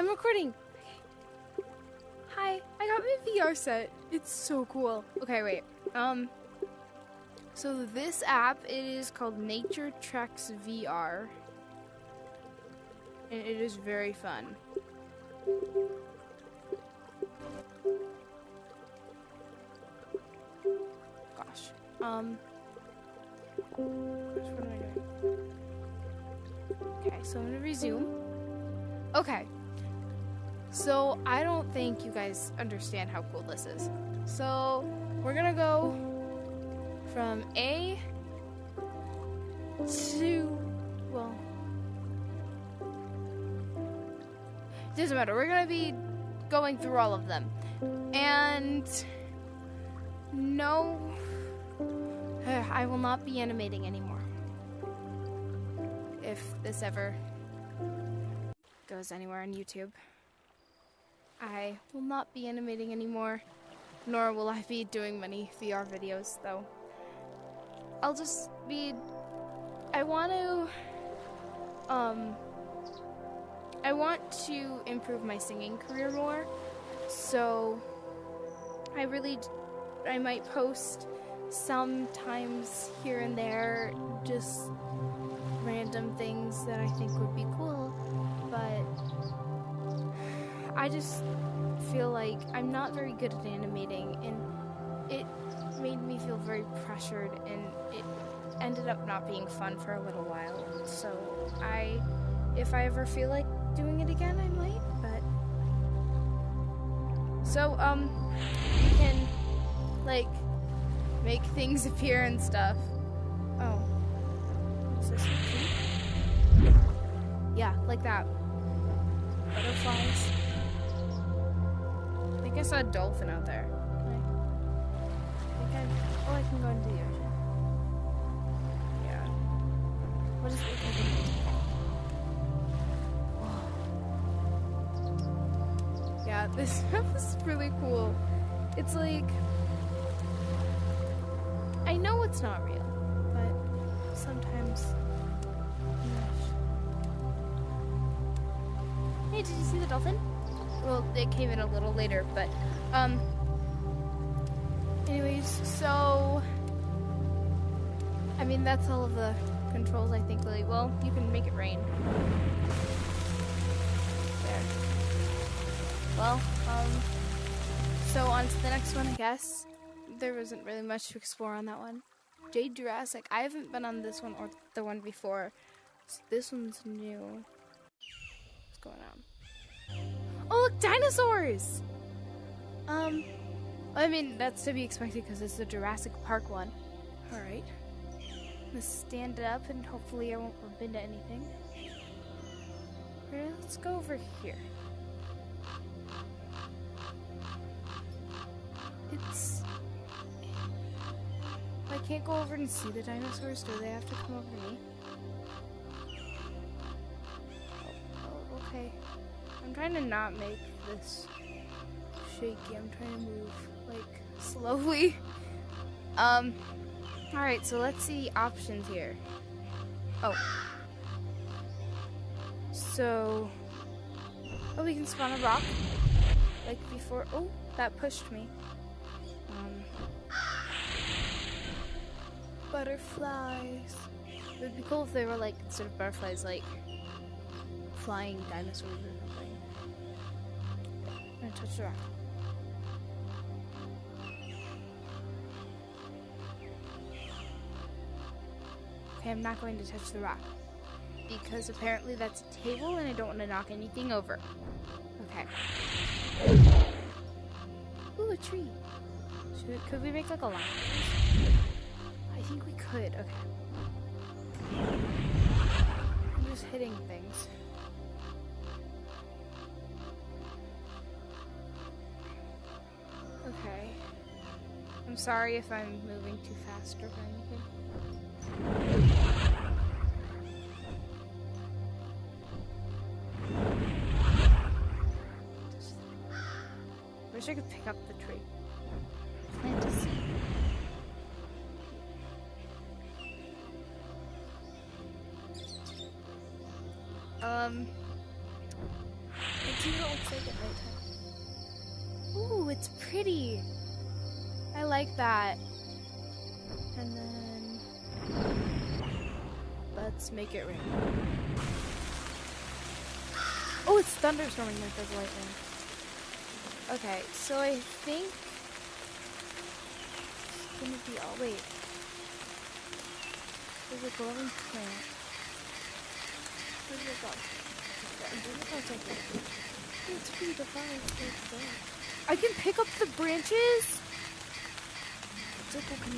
I'm recording. Okay. Hi, I got my VR set. It's so cool. Okay, wait. So this app, it is called Nature Treks VR. And it is very fun. Gosh. What am I doing? Okay, so I'm gonna resume. Okay. So I don't think you guys understand how cool this is. So we're gonna go from A to, well, doesn't matter. We're gonna be going through all of them. And no, I will not be animating anymore. If this ever goes anywhere on YouTube. I will not be animating anymore, nor will I be doing many VR videos, though. I'll just be... I want to improve my singing career more, so I might post sometimes here and there, just random things that I think would be cool, but I just feel like I'm not very good at animating, and it made me feel very pressured, and it ended up not being fun for a little while. So if I ever feel like doing it again, I might, but so you can like make things appear and stuff. Oh, is this a tree? Yeah, like that. Butterflies. I think I saw a dolphin out there. I can go into the ocean. Yeah. What is it? Yeah, this stuff is really cool. It's like, I know it's not real, but sometimes. Hey, did you see the dolphin? Well, it came in a little later, but anyways, so I mean, that's all of the controls, I think. Really well, you can make it rain. There. Well, so on to the next one, I guess. There wasn't really much to explore on that one. Jade Jurassic. I haven't been on this one or the one before, so this one's new. What's going on? Oh, look, dinosaurs! I mean, that's to be expected because it's the Jurassic Park one. Alright. I'm gonna stand it up and hopefully I won't bump into anything. Alright, let's go over here. I can't go over and see the dinosaurs, do they have to come over me? Oh, okay. I'm trying to not make this shaky. I'm trying to move, like, slowly. Alright, so let's see options here. Oh. So, we can spawn a rock, like before. Oh, that pushed me. Butterflies. It would be cool if they were, like, instead of butterflies, like, flying dinosaurs or something. I'm gonna touch the rock. Okay, I'm not going to touch the rock because apparently that's a table and I don't want to knock anything over. Okay. Ooh, a tree. Could we make like a line? I think we could. Okay. I'm just hitting things. Okay. I'm sorry if I'm moving too fast or anything. Wish I could pick up the tree. Plant a seed. I do looks like at nighttime. Ooh, it's pretty. I like that. And then let's make it rain. Oh, it's thunderstorming like there's lightning. Okay, so I think it's gonna be all wait. There's a glowing plant. Where's it go? It's pretty defined. I can pick up the branches. It's like okay,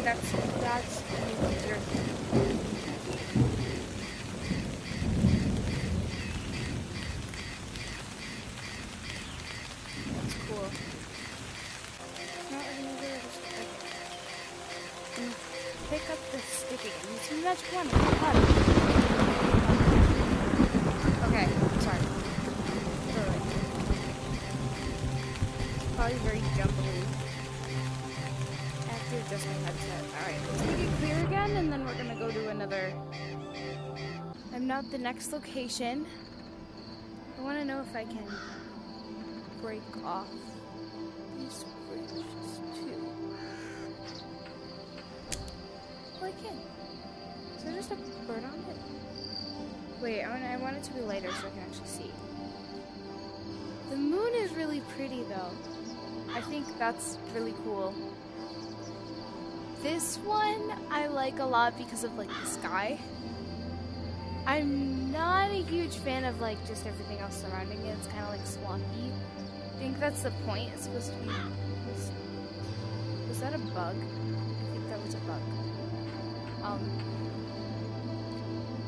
that's easier. That's cool. Not easier. Pick up the stick again. You see that one? Okay, sorry. Probably very jumbly. I have to adjust my headset. Alright, let's make it clear again, and then we're gonna go to another. I'm now at the next location. I want to know if I can break off these branches too. Oh, I can. Is there just a bird on it? Wait, I want it to be lighter so I can actually see. The moon is really pretty though. I think that's really cool. This one I like a lot because of like the sky. I'm not a huge fan of like just everything else surrounding it. It's kind of like swampy. I think that's the point. It's supposed to be. Was that a bug? I think that was a bug. Oh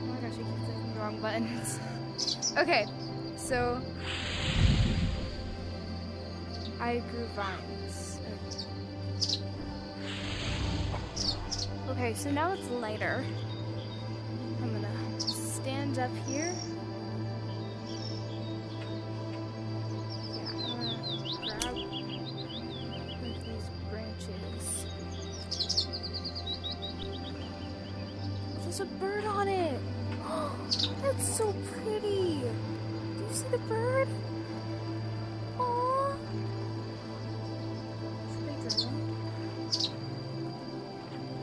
my gosh, I keep clicking the wrong buttons. Okay, so I grew vines. Okay, so now it's lighter. I'm gonna stand up here. Yeah, I'm gonna grab one of these branches. There's a bird on it! Oh, that's so pretty! Do you see the bird? Aww! Should I drown?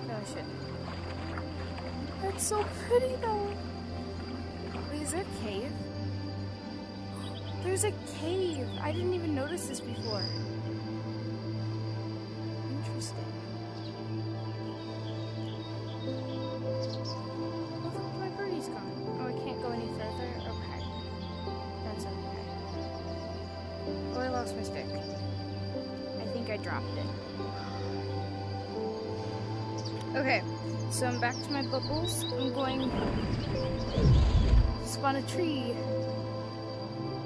No, I shouldn't. That's so pretty though! Wait, is there a cave? There's a cave! I didn't even notice this before. Interesting. Oh, I can't go any further? Okay. That's okay. Oh, I lost my stick. I think I dropped it. Okay, so I'm back to my bubbles. I'm going to spawn a tree.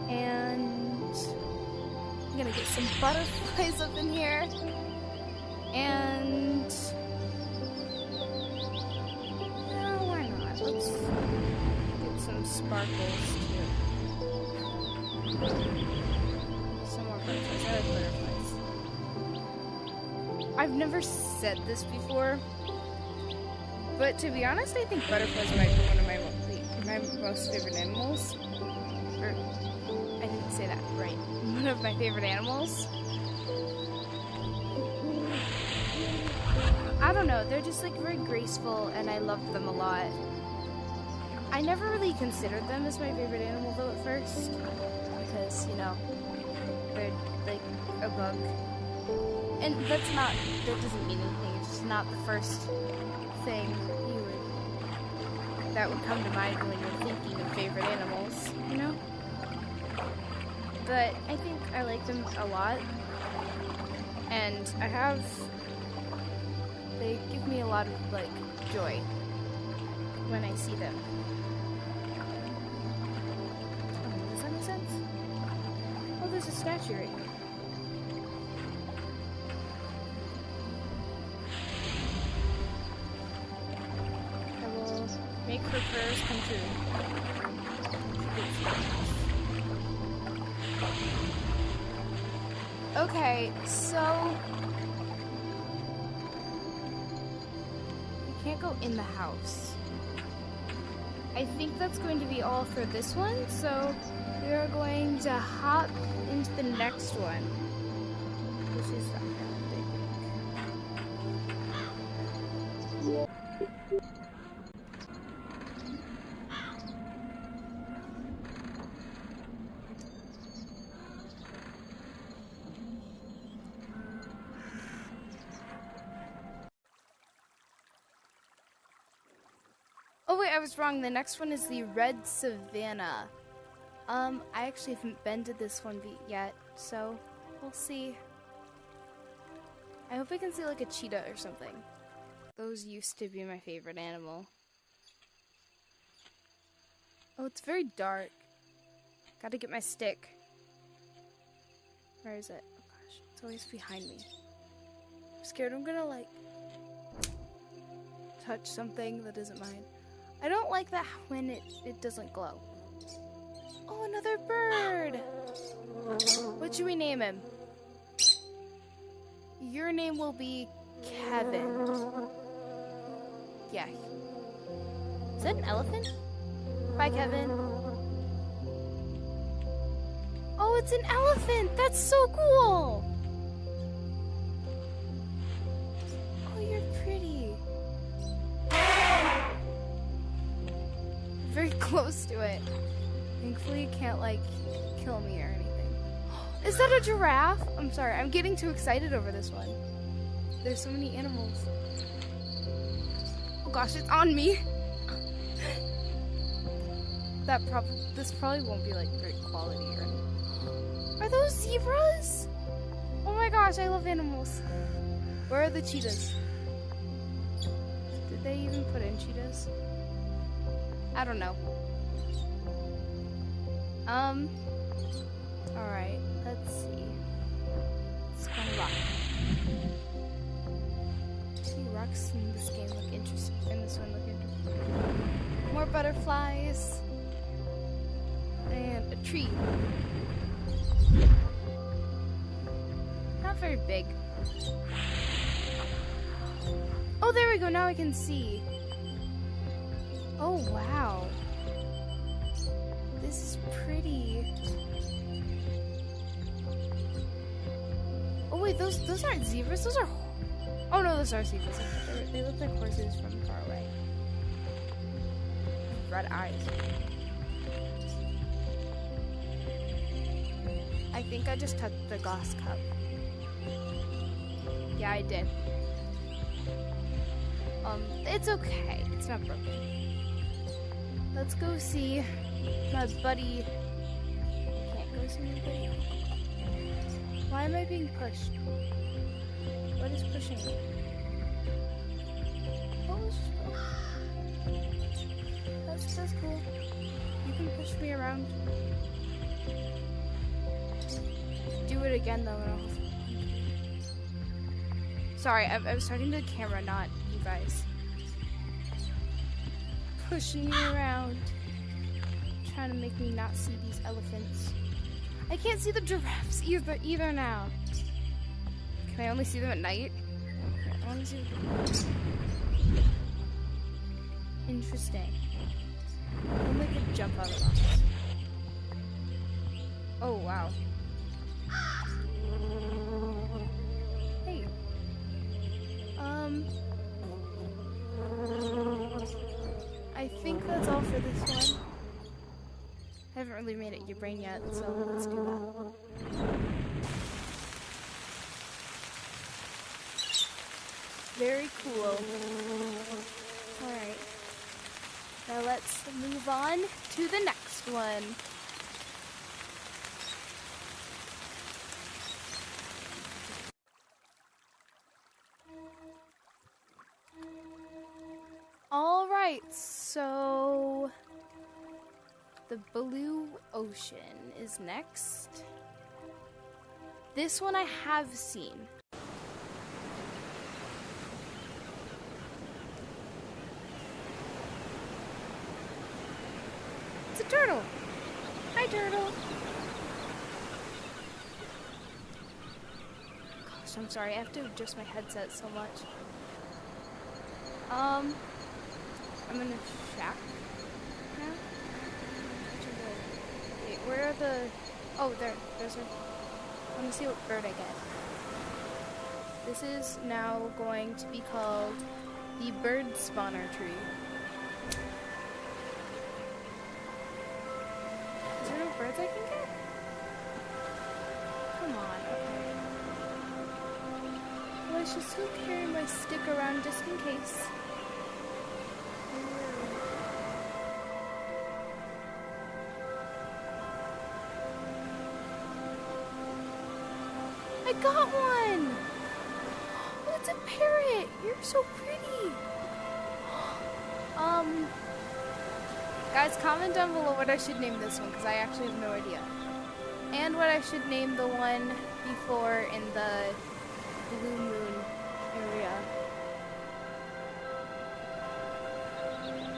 And I'm gonna get some butterflies up in here. And let's get some sparkles too. Some more butterflies. I like butterflies. I've never said this before, but to be honest, I think butterflies might be one of my most favorite animals. Or, I didn't say that right. One of my favorite animals. I don't know, they're just like very graceful and I love them a lot. I never really considered them as my favorite animal though at first, because, you know, they're like a bug. And that doesn't mean anything, it's just not the first thing that would come to mind when you're thinking of favorite animals, you know? But I think I like them a lot, and they give me a lot of, like, joy when I see them. Does that make sense? Oh, there's a statue right here. I will make her prayers come true. Okay, so you can't go in the house. I think that's going to be all for this one, so we are going to hop into the next one, which is the Oh wait, I was wrong. The next one is the Red Savannah. I actually haven't been to this one yet, so we'll see. I hope I can see like a cheetah or something. Those used to be my favorite animal. Oh, it's very dark. Gotta get my stick. Where is it? Oh gosh, it's always behind me. I'm scared I'm gonna like touch something that isn't mine. I don't like that when it doesn't glow. Oh, another bird! What should we name him? Your name will be Kevin. Yeah. Is that an elephant? Bye, Kevin. Oh, it's an elephant! That's so cool! Oh, you're pretty. Very close to it. Thankfully, it can't, like, kill me or anything. Is that a giraffe? I'm sorry, I'm getting too excited over this one. There's so many animals. Oh gosh, it's on me. This probably won't be, like, great quality or anything. Are those zebras? Oh my gosh, I love animals. Where are the cheetahs? Did they even put in cheetahs? I don't know. Alright, let's see. Let's find a rock. See, rocks in this game look interesting. In this one look interesting. More butterflies. And a tree. Not very big. Oh, there we go. Now I can see. Oh, wow. This is pretty. Oh wait, those aren't zebras. Those are. Oh no, those are zebras. They look like horses from far away. Red eyes. I think I just touched the glass cup. Yeah, I did. It's okay. It's not broken. Let's go see my buddy. I can't go see my buddy. Why am I being pushed? What is pushing me? What was that's cool. You can push me around. Do it again though, and I'll... Sorry, I was talking to the camera, not you guys. Pushing me around. Trying to make me not see these elephants. I can't see the giraffes either now. Can I only see them at night? I want to see them. Interesting. I only could jump out of the box. Oh, wow. Hey. I think that's all for this one. I haven't really made it your brain yet, so let's do that. Very cool. Alright. Now let's move on to the next one. Alright, so the blue ocean is next. This one I have seen. It's a turtle. Hi, turtle. Gosh, I'm sorry. I have to adjust my headset so much. I'm in a shack. No? Wait, where are the... Oh, there. There's a... Let me see what bird I get. This is now going to be called the bird spawner tree. Is there no birds I can get? Come on, okay. Well, I should still carry my stick around just in case. I got one! Oh, it's a parrot! You're so pretty! Guys, comment down below what I should name this one, because I actually have no idea. And what I should name the one before in the Blue Moon area.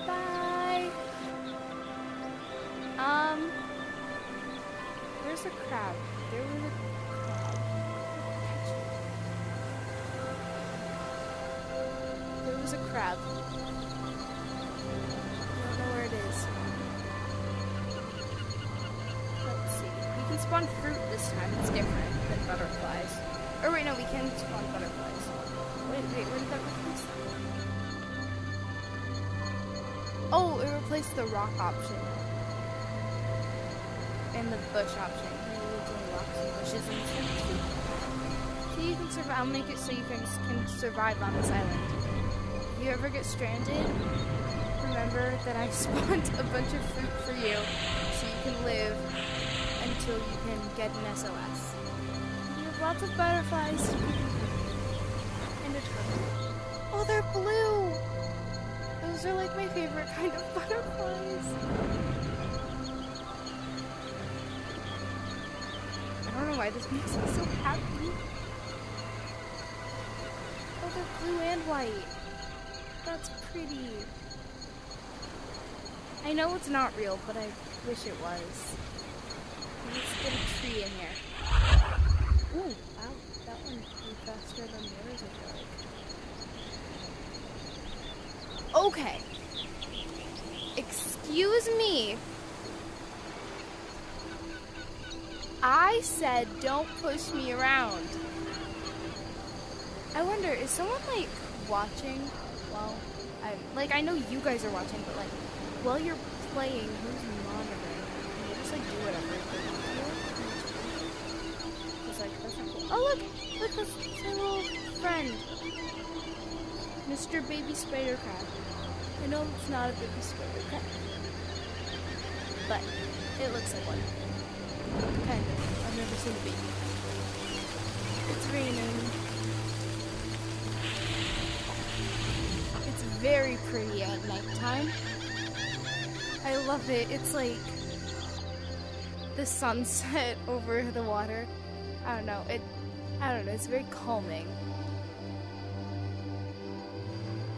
Bye! Where's the crab? There was a crab. There was a crab. I don't know where it is. Let's see. We can spawn fruit this time. It's different than butterflies. Or wait, no, we can spawn butterflies. Wait, where did that replace? Oh, it replaced the rock option. And the bush option. Maybe we'll do rocks and bushes instead. So you can survive. I'll make it so you can survive on this island. If you ever get stranded, remember that I spawned a bunch of fruit for you, so you can live until you can get an SOS. You have lots of butterflies. And a turtle. Oh, they're blue! Those are like my favorite kind of butterflies. I don't know why this makes me so happy. Oh, they're blue and white. That's pretty. I know it's not real, but I wish it was. Let's get a tree in here. Ooh, wow, that one grew faster than the others, I feel like. Okay. Excuse me. I said don't push me around. I wonder, is someone like watching while I know you guys are watching, but like while you're playing, who's monitoring? Can you just like do whatever you like, that's not cool. Oh look, that's my little friend, Mr. Baby Spider Crab. I know it's not a baby spider crab, but it looks like one. Kind of. I've never seen a baby. It's raining. It's very pretty at nighttime. I love it. It's like the sunset over the water. I don't know. It's very calming.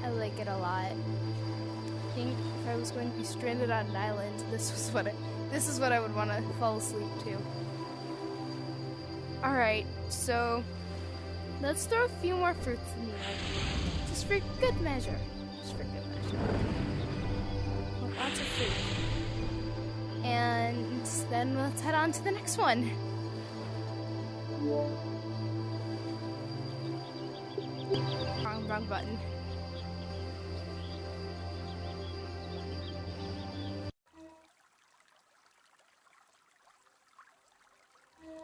I like it a lot. I think if I was going to be stranded on an island, this is what I would want to fall asleep to. Alright, so let's throw a few more fruits in the air. Just for good measure. Well, lots of fruit. And then let's head on to the next one. Wrong button.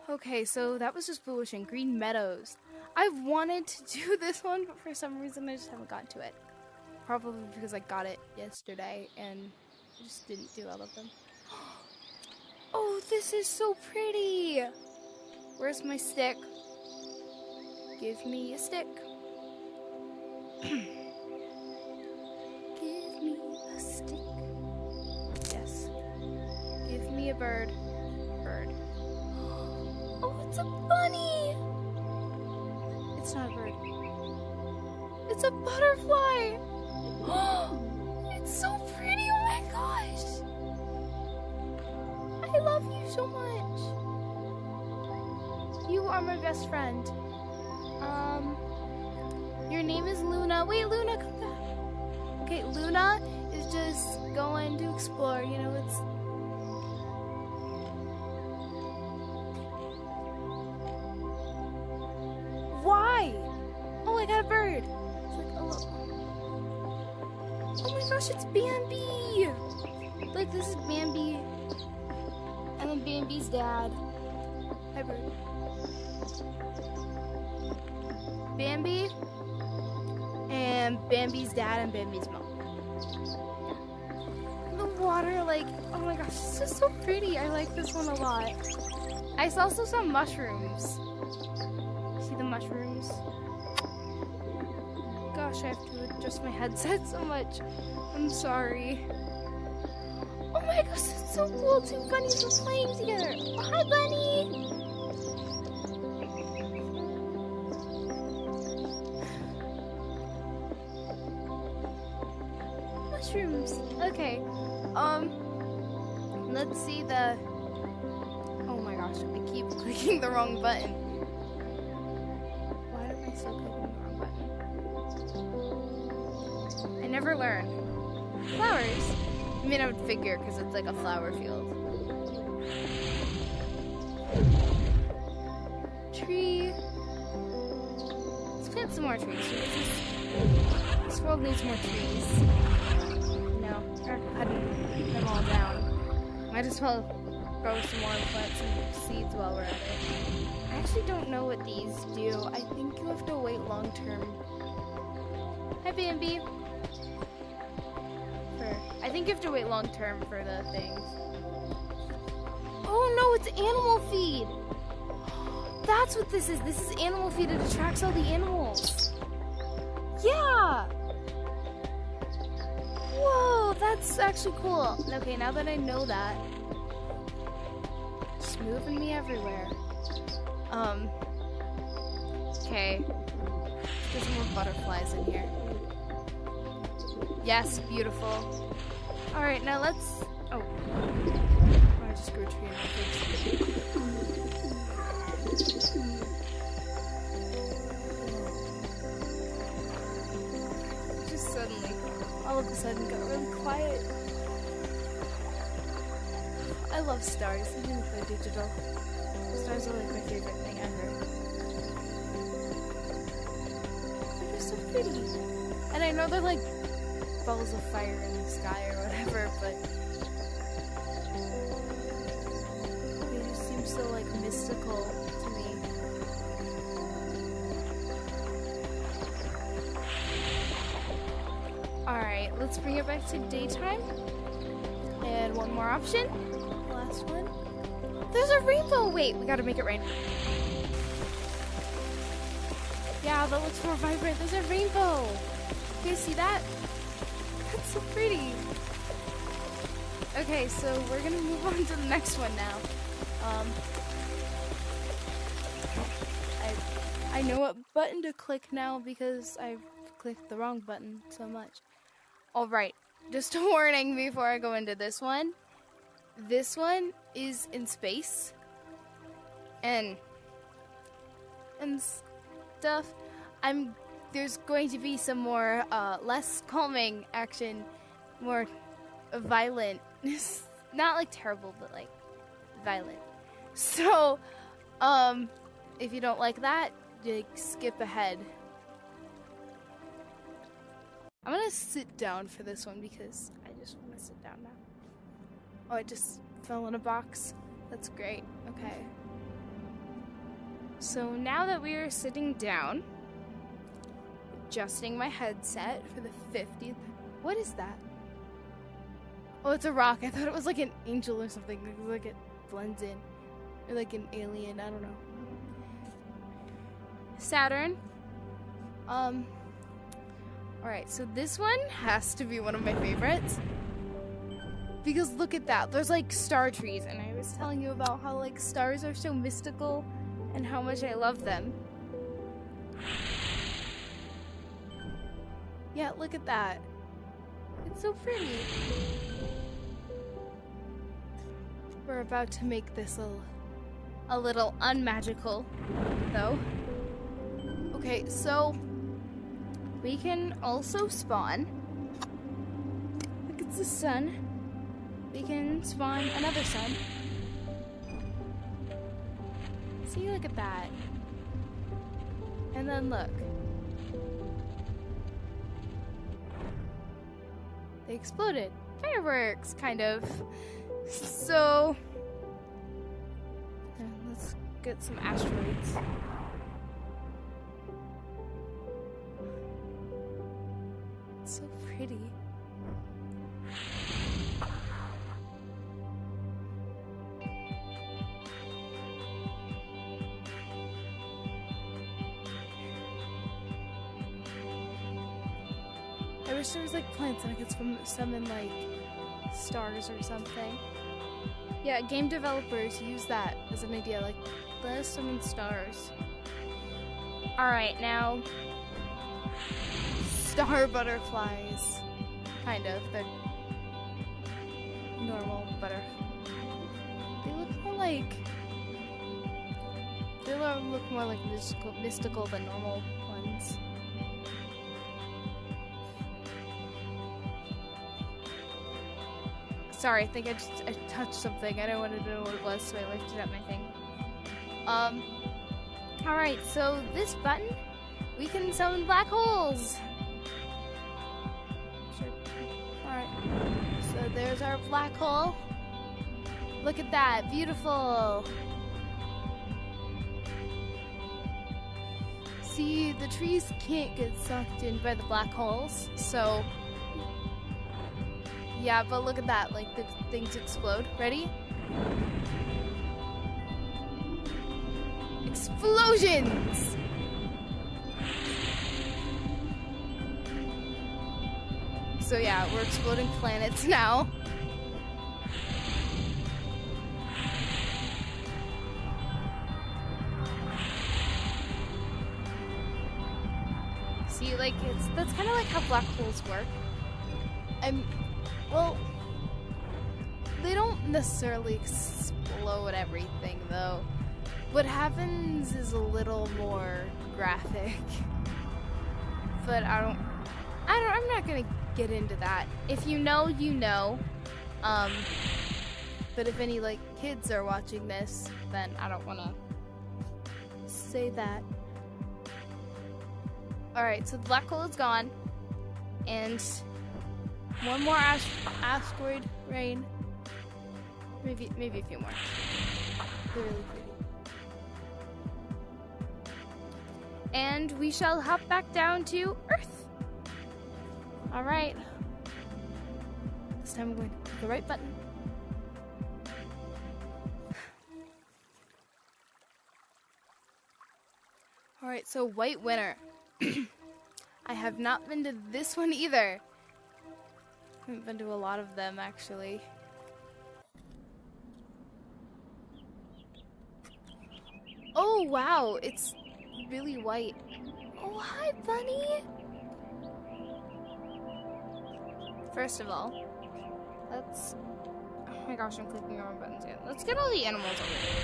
Okay, so that was just foolish and Green Meadows. I've wanted to do this one, but for some reason I just haven't gotten to it. Probably because I got it yesterday and I just didn't do all of them. Oh, this is so pretty! Where's my stick? Give me a stick. Give me a stick. Yes. Give me a bird. Oh, it's a bunny! It's not a bird. It's a butterfly! It's so pretty, oh my gosh! I love you so much! You are my best friend. Your name is Luna. Wait, Luna, come back. Okay, Luna is just going to explore, you know, it's... Why? Oh, I got a bird. It's like, oh my gosh, it's Bambi! Like, this is Bambi. And then Bambi's dad. Hi, bird. Bambi. And Bambi's dad and Bambi's mom. The water, like, oh my gosh, this is so pretty. I like this one a lot. I saw also some mushrooms. See the mushrooms? Gosh, I have to adjust my headset so much. I'm sorry. Oh my gosh, it's so cool. Two bunnies are playing together. Oh, hi, bunny. Mushrooms. Okay. Let's see the... Oh my gosh, I keep clicking the wrong button. Why am I still clicking the wrong button? I never learn. Flowers. I mean, I would figure because it's like a flower field. Tree. Let's plant some more trees. This world needs more trees. No, or cutting them all down. Might as well grow some more and plant some seeds while we're at it. I actually don't know what these do. I think you have to wait long term. Hi, Bambi. I think you have to wait long term for the things. Oh no, it's animal feed! That's what this is. This is animal feed. It attracts all the animals. Yeah! Whoa, that's actually cool. Okay, now that I know that, it's moving me everywhere. Okay. There's more butterflies in here. Yes, beautiful. Alright, now let's... Oh. I just grew a tree in my face. Just suddenly, all of a sudden, got really quiet. I love stars, even if they're digital. Stars are like my favorite thing ever. They're just so pretty. And I know they're like balls of fire in the sky or whatever, but they just seem so like mystical to me. Alright, let's bring it back to daytime. And one more option. Last one. There's a rainbow! Wait, we gotta make it rain. Yeah, that looks more vibrant. There's a rainbow! You guys see that? That's so pretty. Okay, so we're gonna move on to the next one now. I know what button to click now because I've clicked the wrong button so much. Alright, just a warning before I go into this one. This one is in space. And stuff. There's going to be some more, less calming action, more violent. Not like terrible, but like violent. So, if you don't like that, like, skip ahead. I'm gonna sit down for this one because I just want to sit down now. Oh, I just fell in a box. That's great. Okay. So now that we are sitting down, adjusting my headset for the 50th. What is that? Oh, it's a rock. I thought it was like an angel or something. Like it blends in. Or like an alien. I don't know. Saturn. Alright, so this one has to be one of my favorites. Because look at that. There's like star trees. And I was telling you about how like stars are so mystical and how much I love them. Yeah, look at that. It's so pretty. We're about to make this a little unmagical, though. Okay, so we can also spawn. Look, it's the sun, we can spawn another sun. See, look at that. And then look. They exploded. Fireworks, kind of. So, let's get some asteroids. It's so pretty. I wish there was like plants and I could summon like stars or something. Yeah, game developers use that as an idea, like, let us summon stars. Alright, now, star butterflies. Kind of, they're normal butterflies. They look more like, mystical than normal ones. Sorry, I think I touched something. I don't want to know what it was, so I lifted up my thing. Alright, so this button, we can summon black holes. Sure. Alright, so there's our black hole. Look at that, beautiful. See, the trees can't get sucked in by the black holes, so... Yeah, but look at that, like the things explode. Ready? Explosions! So yeah, we're exploding planets now. See, like, that's kind of like how black holes work. Well, they don't necessarily explode everything, though. What happens is a little more graphic. But I'm not gonna get into that. If you know, you know. But if any, like, kids are watching this, then I don't wanna say that. Alright, so the black hole is gone. And... one more asteroid rain. Maybe a few more. They're really pretty. And we shall hop back down to Earth. Alright. This time I'm going to click the right button. Alright, so White Winter. I have not been to this one either. I haven't been to a lot of them, actually. Oh, wow, it's really white. Oh, hi, bunny! First of all, let's... Oh my gosh, I'm clicking the wrong buttons again. Let's get all the animals over here.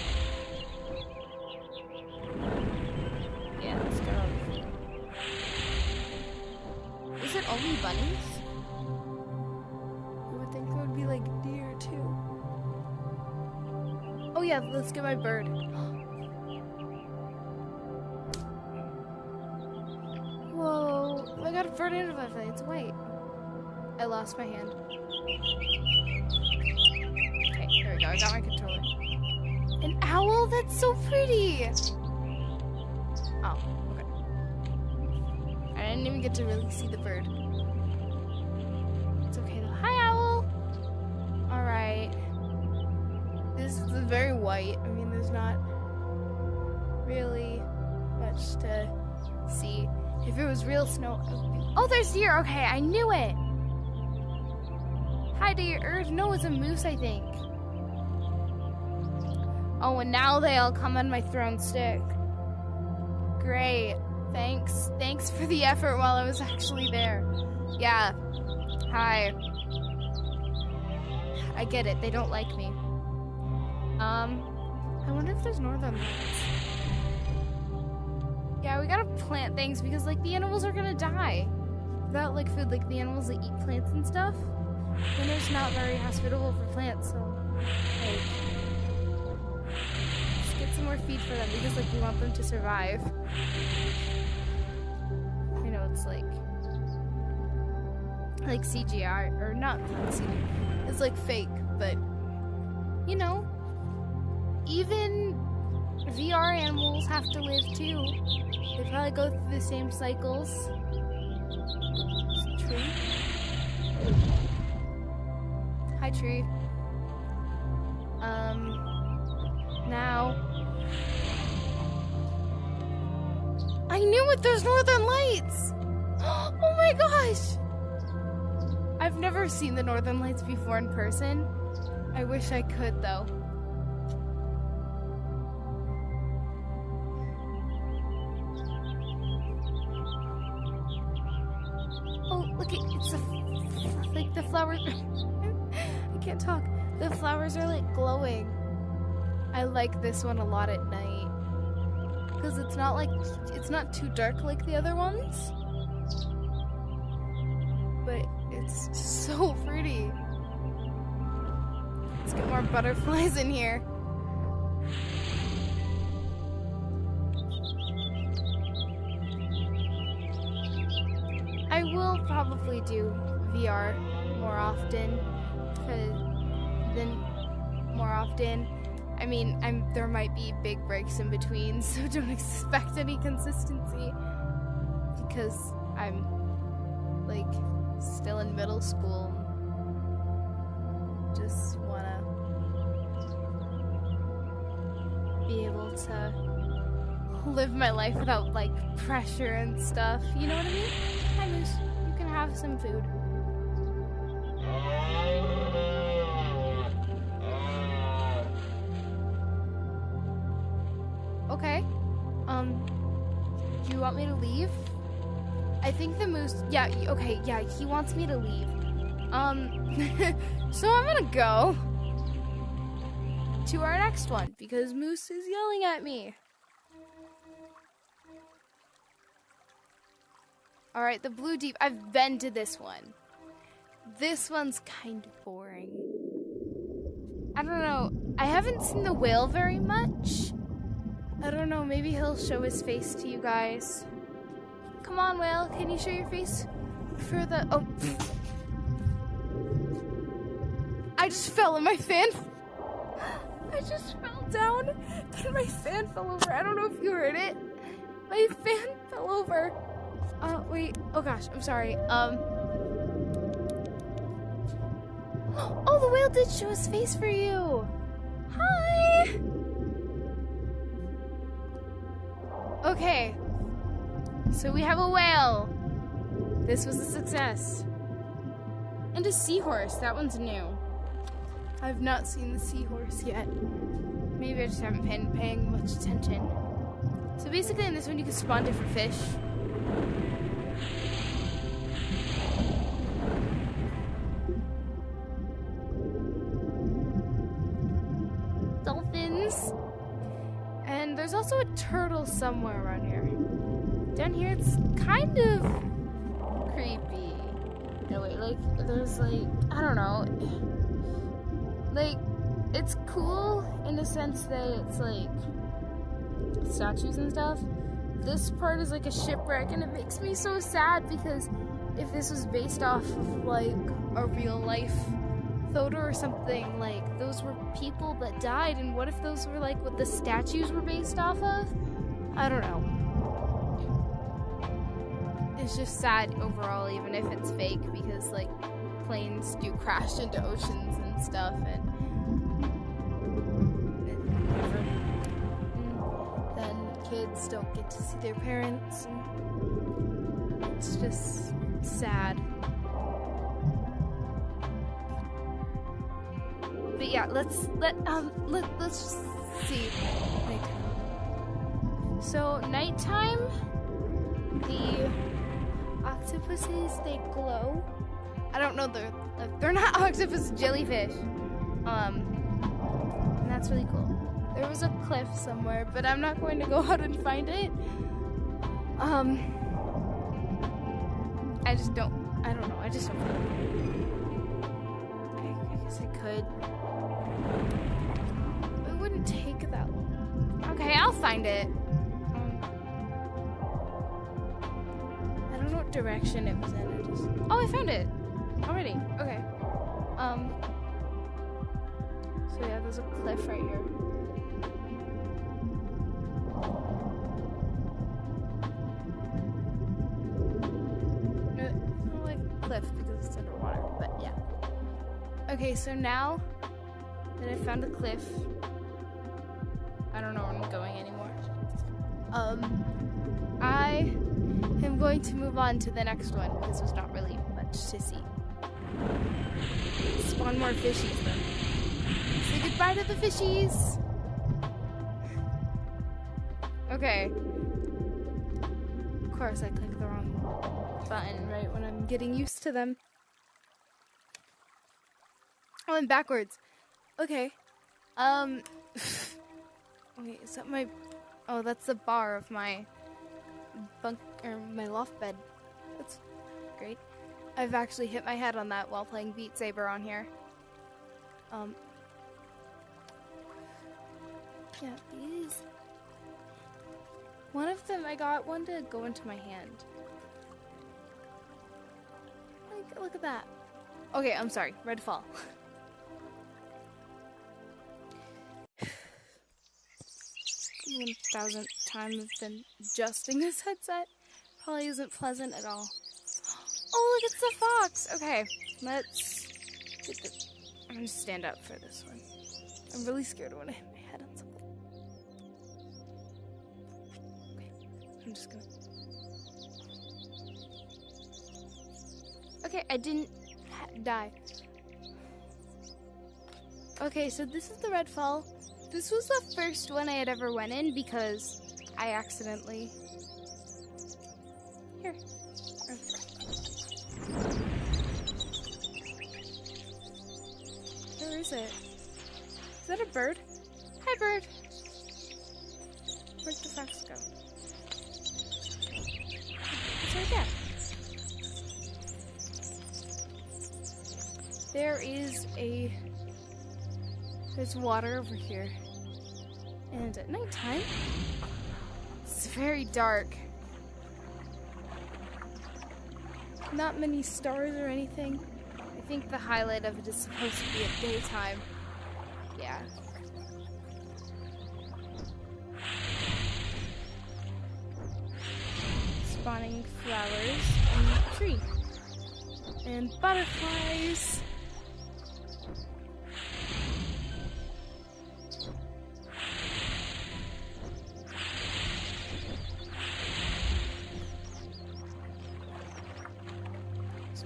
Yeah, let's get all the... Is it only bunnies? Like deer too. Oh yeah, let's get my bird. Whoa, I got a bird and a butterfly. It's white. I lost my hand. Okay, there we go. I got my controller. An owl? That's so pretty. Oh, okay. I didn't even get to really see the bird. It's okay though. Hi, owl. Alright. This is very white. I mean, there's not really much to see. If it was real snow, it would be... Oh, there's deer! Okay, I knew it! Hi, deer. No, it's a moose, I think. Oh, and now they all come on my thrown stick. Great. Thanks. Thanks for the effort while I was actually there. Yeah. Hi. I get it, they don't like me. I wonder if there's northern lights. Yeah, we gotta plant things because, like, the animals are gonna die. Without, like, food, like, the animals that eat plants and stuff, winter's not very hospitable for plants, so like, let's get some more feed for them because like we want them to survive. You know, it's like CGI or not CGI. It's like fake, but you know, even VR animals have to live too. They probably go through the same cycles. Tree. Hi, tree. Now. I knew it! There's northern lights! Oh my gosh! I've never seen the northern lights before in person. I wish I could, though. Oh, look, it's like the flowers. I can't talk. The flowers are like glowing. I like this one a lot at night because it's not too dark like the other ones, but it's so pretty. Let's get more butterflies in here. I will probably do VR more often. I mean, there might be big breaks in between, so don't expect any consistency because I'm like still in middle school. Just wanna be able to live my life without like pressure and stuff. You know what I mean? Hi, Moose. You can have some food. Okay. Do you want me to leave? I think the moose. Yeah. Okay. Yeah. He wants me to leave. So I'm gonna go to our next one because Moose is yelling at me. All right, the Blue Deep. I've been to this one. This one's kind of boring. I don't know. I haven't seen the whale very much. I don't know. Maybe he'll show his face to you guys. Come on, whale. Can you show your face for the... Oh. I just fell and my fan... I just fell down and my fan fell over. I don't know if you heard it. My fan fell over. Wait. Oh gosh, I'm sorry. Oh, the whale did show his face for you. Hi. Okay. So we have a whale. This was a success. And a seahorse. That one's new. I've not seen the seahorse yet. Maybe I just haven't been paying much attention. So basically in this one you can spawn different fish. Dolphins. And there's also a turtle somewhere around here. Down here it's kind of creepy. No, wait, like, there's like, I don't know. Like, it's cool in the sense that it's like statues and stuff. This part is like a shipwreck and it makes me so sad because if this was based off of like a real life photo or something, like those were people that died, and what if those were like what the statues were based off of? I don't know. It's just sad overall, even if it's fake, because like planes do crash into oceans and stuff, and then kids don't get to see their parents, and it's just sad. But yeah, let's just see. Like, so nighttime, the octopuses, they glow. I don't know, they're not octopus, jellyfish. And that's really cool. There was a cliff somewhere, but I'm not going to go out and find it. I just don't know. I just don't know. guess I could. It wouldn't take that long. Okay, I'll find it. I don't know what direction it was in. Oh, I found it already. Okay. So yeah, there's a cliff right here. Not like a cliff because it's underwater, but yeah. Okay, so now that I found the cliff, I don't know where I'm going anymore. I am going to move on to the next one because there's not really much to see. Spawn more fishies then. Say goodbye to the fishies. Okay. Of course, I clicked the wrong button right when I'm getting used to them. Oh, I'm backwards. Okay. Wait, is that my... Oh, that's the bar of my bunk or my loft bed. That's great. I've actually hit my head on that while playing Beat Saber on here. Yeah, these. One of them, I got one to go into my hand. Like, look at that. Okay, I'm sorry. Redfall. 1,000th time I've been adjusting this headset. Probably isn't pleasant at all. Oh, look, it's the fox! Okay, let's get the... I'm gonna stand up for this one. I'm really scared when I hit my head on something. Okay, I'm just gonna... Okay, I didn't die. Okay, so this is the Redfall. This was the first one I had ever went in because I accidentally... Here. Where is it? Is that a bird? Hi, bird. Where'd the fox go? It's right there. There is a... There's water over here. And at nighttime, it's very dark. Not many stars or anything. I think the highlight of it is supposed to be at daytime. Yeah. Spawning flowers on the tree. And butterflies.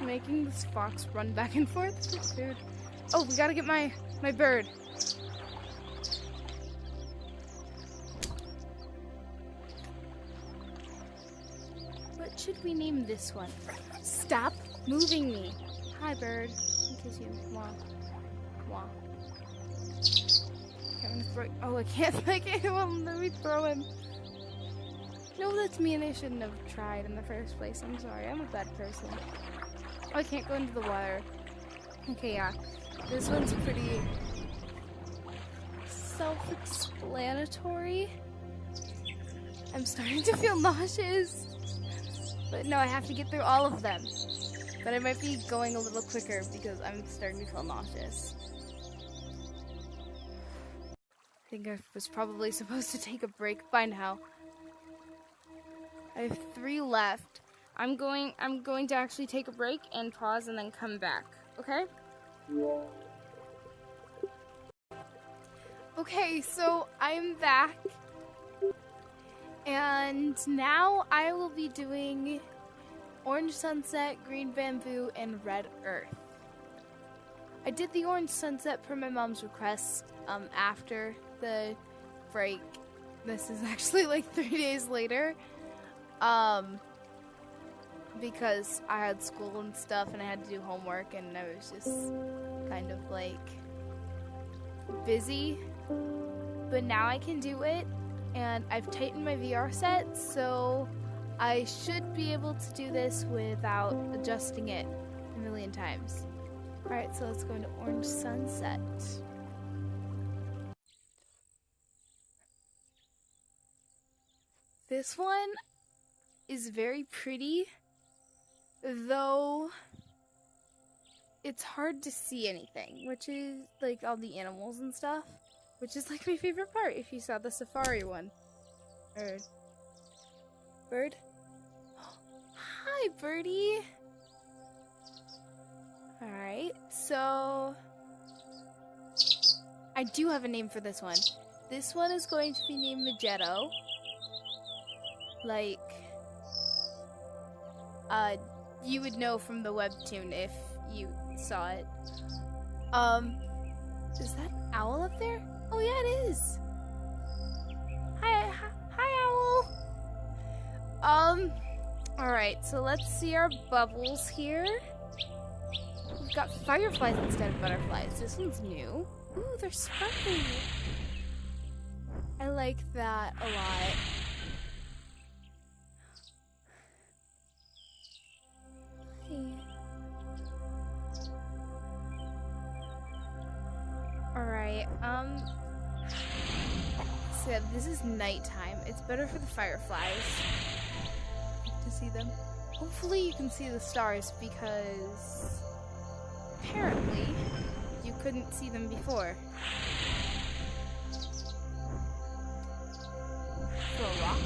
Making this fox run back and forth for food. Oh, we gotta get my bird. What should we name this one? Stop moving me. Hi, bird. I'll kiss you. Wah. Wah. Okay, I'm gonna throw... Oh, I can't. I can't. Well, let me throw him. No, that's me and I shouldn't have tried in the first place. I'm sorry. I'm a bad person. Oh, I can't go into the water. Okay, yeah. This one's pretty self-explanatory. I'm starting to feel nauseous. But no, I have to get through all of them. But I might be going a little quicker because I'm starting to feel nauseous. I think I was probably supposed to take a break by now. I have 3 left. I'm going to actually take a break and pause and then come back, okay? Okay, so I'm back. And now I will be doing Orange Sunset, Green Bamboo, and Red Earth. I did the Orange Sunset per my mom's request after the break. This is actually like 3 days later. Because I had school and stuff and I had to do homework and I was just kind of like busy. But now I can do it and I've tightened my VR set, so I should be able to do this without adjusting it a million times. Alright, so let's go into Orange Sunset. This one is very pretty, though it's hard to see anything, which is like all the animals and stuff, which is like my favorite part if you saw the safari one. Bird? Hi, birdie! Alright, so I do have a name for this one. This one is going to be named Magetto. Like, you would know from the webtoon if you saw it. Is that an owl up there? Oh yeah, it is. Hi, owl. Alright, so let's see our bubbles here. We've got fireflies instead of butterflies. This one's new. Ooh, they're sparkly. I like that a lot. Hey. Alright, so this is nighttime. It's better for the fireflies to see them. Hopefully you can see the stars because apparently you couldn't see them before. Throw a rock.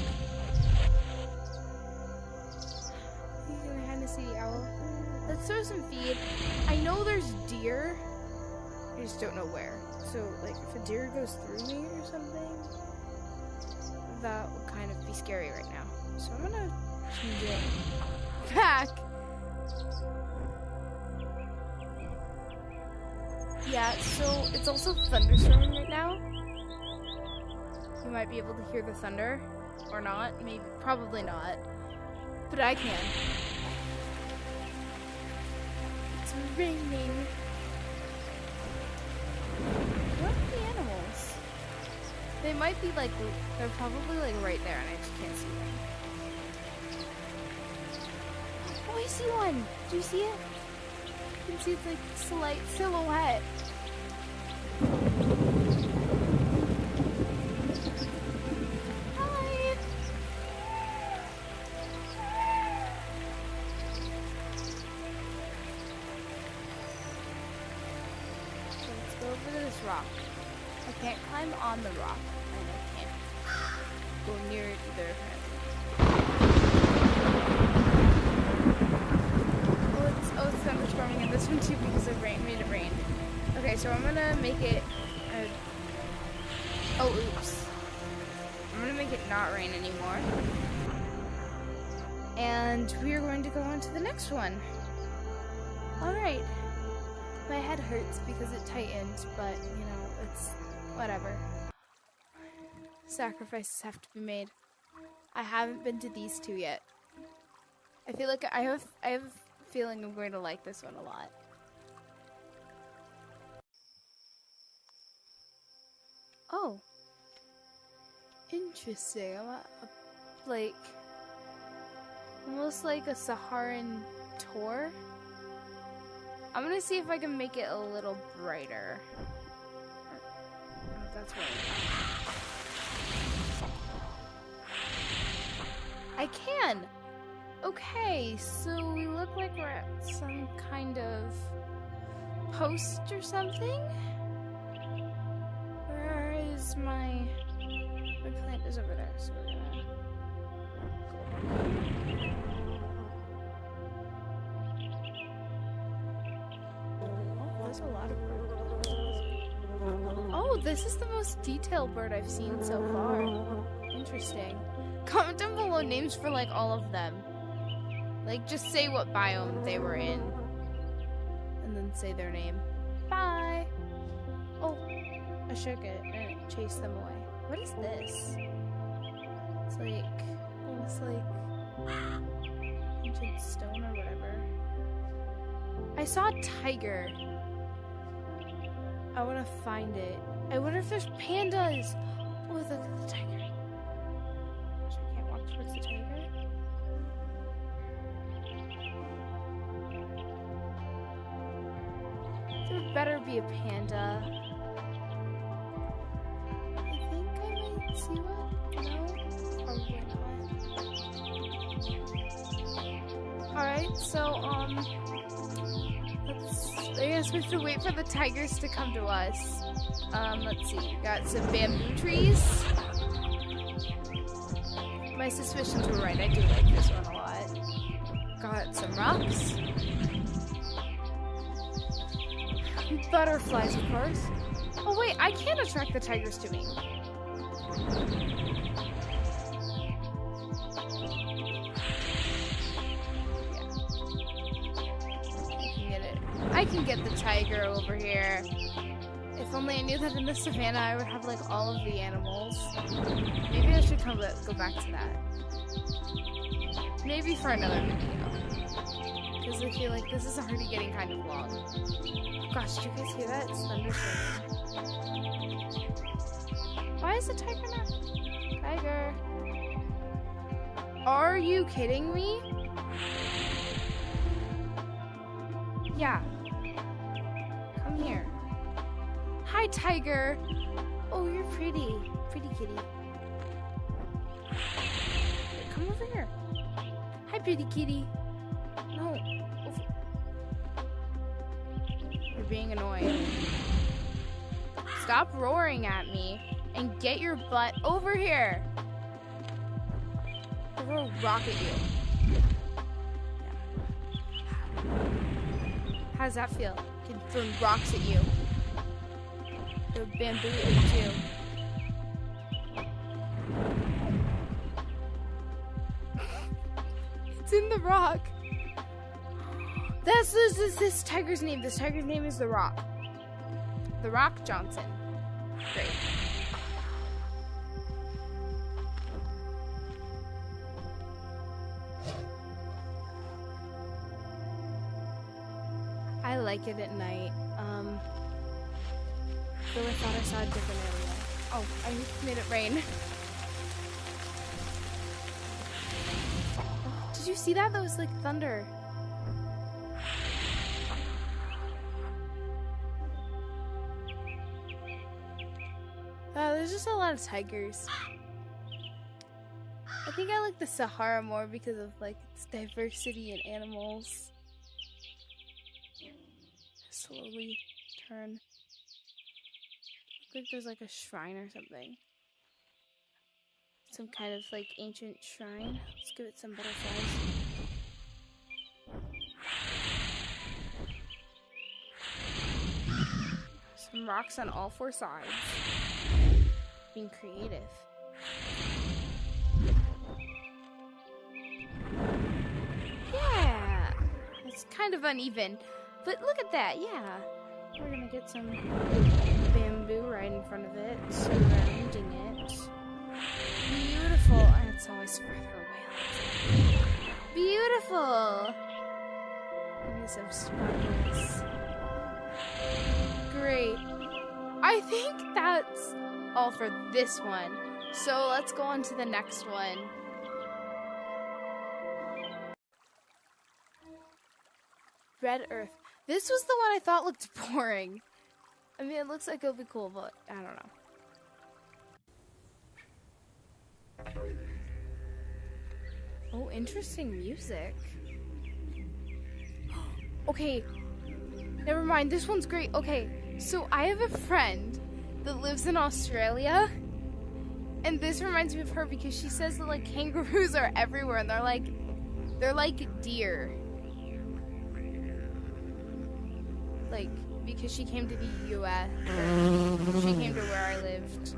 You can kind of see the owl. Let's throw some feed. I know there's deer. I just don't know where. So, like, if a deer goes through me or something, that would kind of be scary right now. So I'm gonna change it back. Yeah, so it's also thunderstorming right now. You might be able to hear the thunder, or not. Maybe, probably not. But I can. It's raining. What are the animals? They might be like, they're probably like right there and I just can't see them. Oh, I see one! Do you see it? You can see it's like a slight silhouette. Hi! So let's go over to this rock. I can't climb on the rock, and I can't go near it either, apparently. Oh, it's thunderstorming in this one too because it made it rain. Okay, so I'm gonna make it oh, oops. I'm gonna make it not rain anymore. And we are going to go on to the next one. Alright. My head hurts because it tightened, but, you know, it's whatever. Sacrifices have to be made. I haven't been to these two yet. I feel like I have a feeling I'm going to like this one a lot. Oh. Interesting. Like, almost like a Saharan tour. I'm gonna see if I can make it a little brighter. I don't know if that's right. I can! Okay, so we look like we're at some kind of post or something? Where is my plant is over there, so we're gonna oh, there's a lot of birds. Oh, this is the most detailed bird I've seen so far. Interesting. Comment down below names for like all of them. Like just say what biome they were in. And then say their name. Bye! Oh, I shook it and it chased them away. What is this? It's like, almost like ancient stone or whatever. I saw a tiger. I want to find it. I wonder if there's pandas. Oh, look at the tiger. I can't walk towards the tiger. Let's see what? No? Probably not. Alright, so, I guess we have to wait for the tigers to come to us. Let's see. Got some bamboo trees. My suspicions were right. I do like this one a lot. Got some rocks. Butterflies, of course. Oh, wait. I can't attract the tigers to me. I can get the tiger over here. If only I knew that in the savannah I would have like all of the animals. Maybe I should go back to that. Maybe for another video. Because I feel like this is already getting kind of long. Gosh, did you guys hear that? It's thunderstorming. Why is the tiger not? Tiger. Are you kidding me? Yeah. Come here. Hi, tiger. Oh, you're pretty. Pretty kitty. Come over here. Hi, pretty kitty. No. You're being annoying. Stop roaring at me and get your butt over here. I'm gonna rock at you. How does that feel? Can throw rocks at you. Throw bamboo at you too. It's in the rock. This tiger's name. This tiger's name is The Rock. The Rock Johnson. Great. I like it at night. Though I thought I saw a different area. Oh, I made it rain. Oh, did you see that? That was like thunder. There's just a lot of tigers. I think I like the Sahara more because of like its diversity in animals. Slowly turn. Looks like there's like a shrine or something. Some kind of like ancient shrine. Let's give it some butterflies. Some rocks on all four sides. Being creative. Yeah! It's kind of uneven. But look at that, yeah. We're gonna get some bamboo right in front of it, surrounding it. Beautiful. And it's always further away. Beautiful. Maybe some sparkles. Great. I think that's all for this one. So let's go on to the next one. Red Earth. This was the one I thought looked boring. I mean, it looks like it'll be cool, but I don't know. Oh, interesting music. Okay, never mind. This one's great. Okay, so I have a friend that lives in Australia, and this reminds me of her because she says that like kangaroos are everywhere, and they're like deer. Like, because she came to the U.S. She came to where I lived.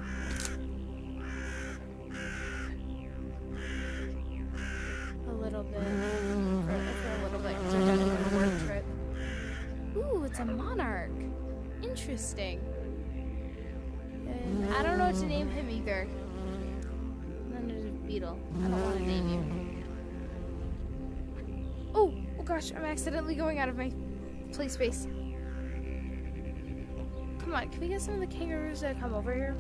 A little bit. For a little bit, because we're done with a work trip. Ooh, it's a monarch. Interesting. And I don't know what to name him either. And then there's a beetle. I don't want to name you. Oh gosh, I'm accidentally going out of my play space. Come on, can we get some of the kangaroos to come over here?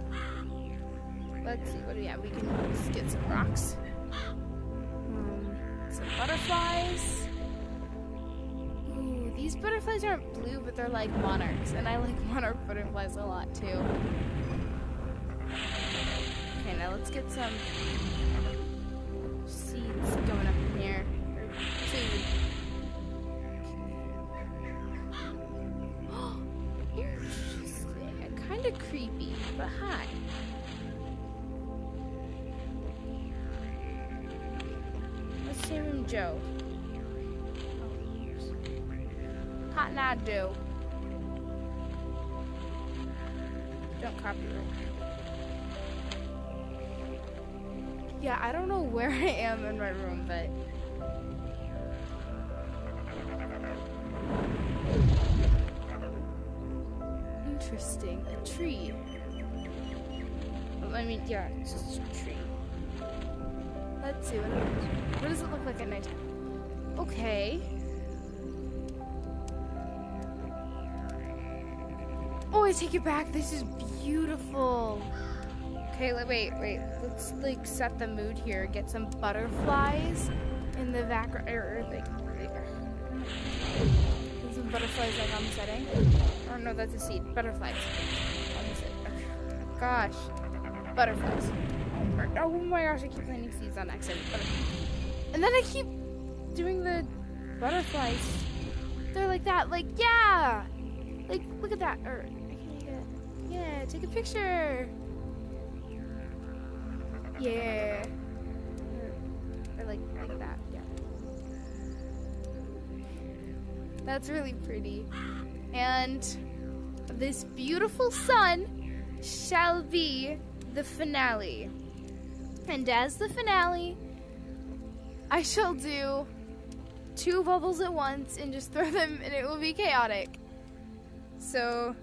Let's see, what do we have? We can just get some rocks. Some butterflies. Ooh, these butterflies aren't blue, but they're like monarchs. And I like monarch butterflies a lot, too. Okay, Okay, now let's get some seeds going up in here. Or food. Interesting. Kind of creepy, but hi. Let's see him, Joe. Cotton Eye Joe. Don't copyright. Yeah, I don't know where I am in my room, but interesting. A tree. Well, I mean, yeah, it's just a tree. Let's see what does it look like at nighttime? Okay. Oh, I take it back. This is beautiful. Okay, wait. Let's like set the mood here. Get some butterflies in the background, or like some butterflies like on the setting. Oh no, that's a seed. Butterflies. Gosh, butterflies. Oh my gosh, I keep planting seeds on accident. And then I keep doing the butterflies. They're like that. Like yeah. Like look at that. Or I can't get it. Yeah, take a picture. Yeah. Or like that, yeah. That's really pretty. And this beautiful sun shall be the finale. And as the finale, I shall do 2 bubbles at once and just throw them and it will be chaotic. So,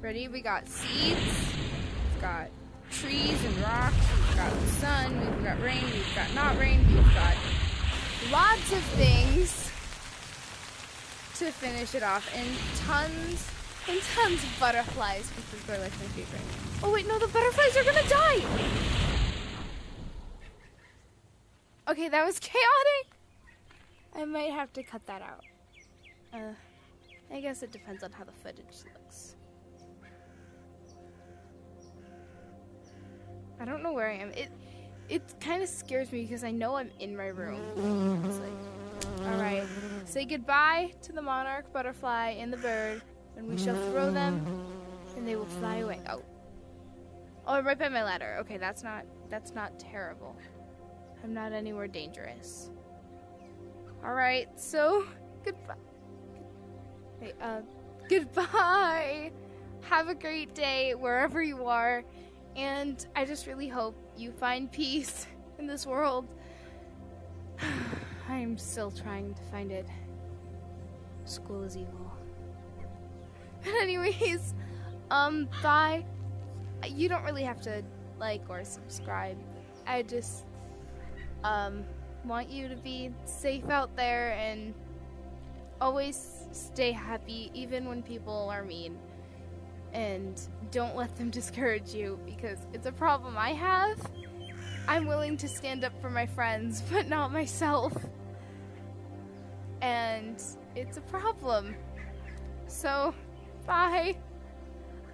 ready? We got seeds. We've got trees and rocks, we've got the sun, we've got rain, we've got not rain, we've got lots of things to finish it off, and tons of butterflies, because they're like my favorite. Oh wait, no, the butterflies are gonna die! Okay, that was chaotic. I might have to cut that out. I guess it depends on how the footage looks. I don't know where I am. It kind of scares me because I know I'm in my room. It's like, all right, say goodbye to the monarch butterfly and the bird, and we shall throw them, and they will fly away. Oh, I'm right by my ladder. Okay, that's not terrible. I'm not anywhere dangerous. All right, so goodbye. Hey, goodbye. Have a great day wherever you are. And I just really hope you find peace in this world. I'm still trying to find it. School is evil. But anyways, bye. You don't really have to like or subscribe. I just, want you to be safe out there and always stay happy even when people are mean. And don't let them discourage you because it's a problem I have. I'm willing to stand up for my friends, but not myself. And it's a problem. So, bye.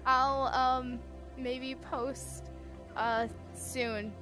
I'll maybe post soon.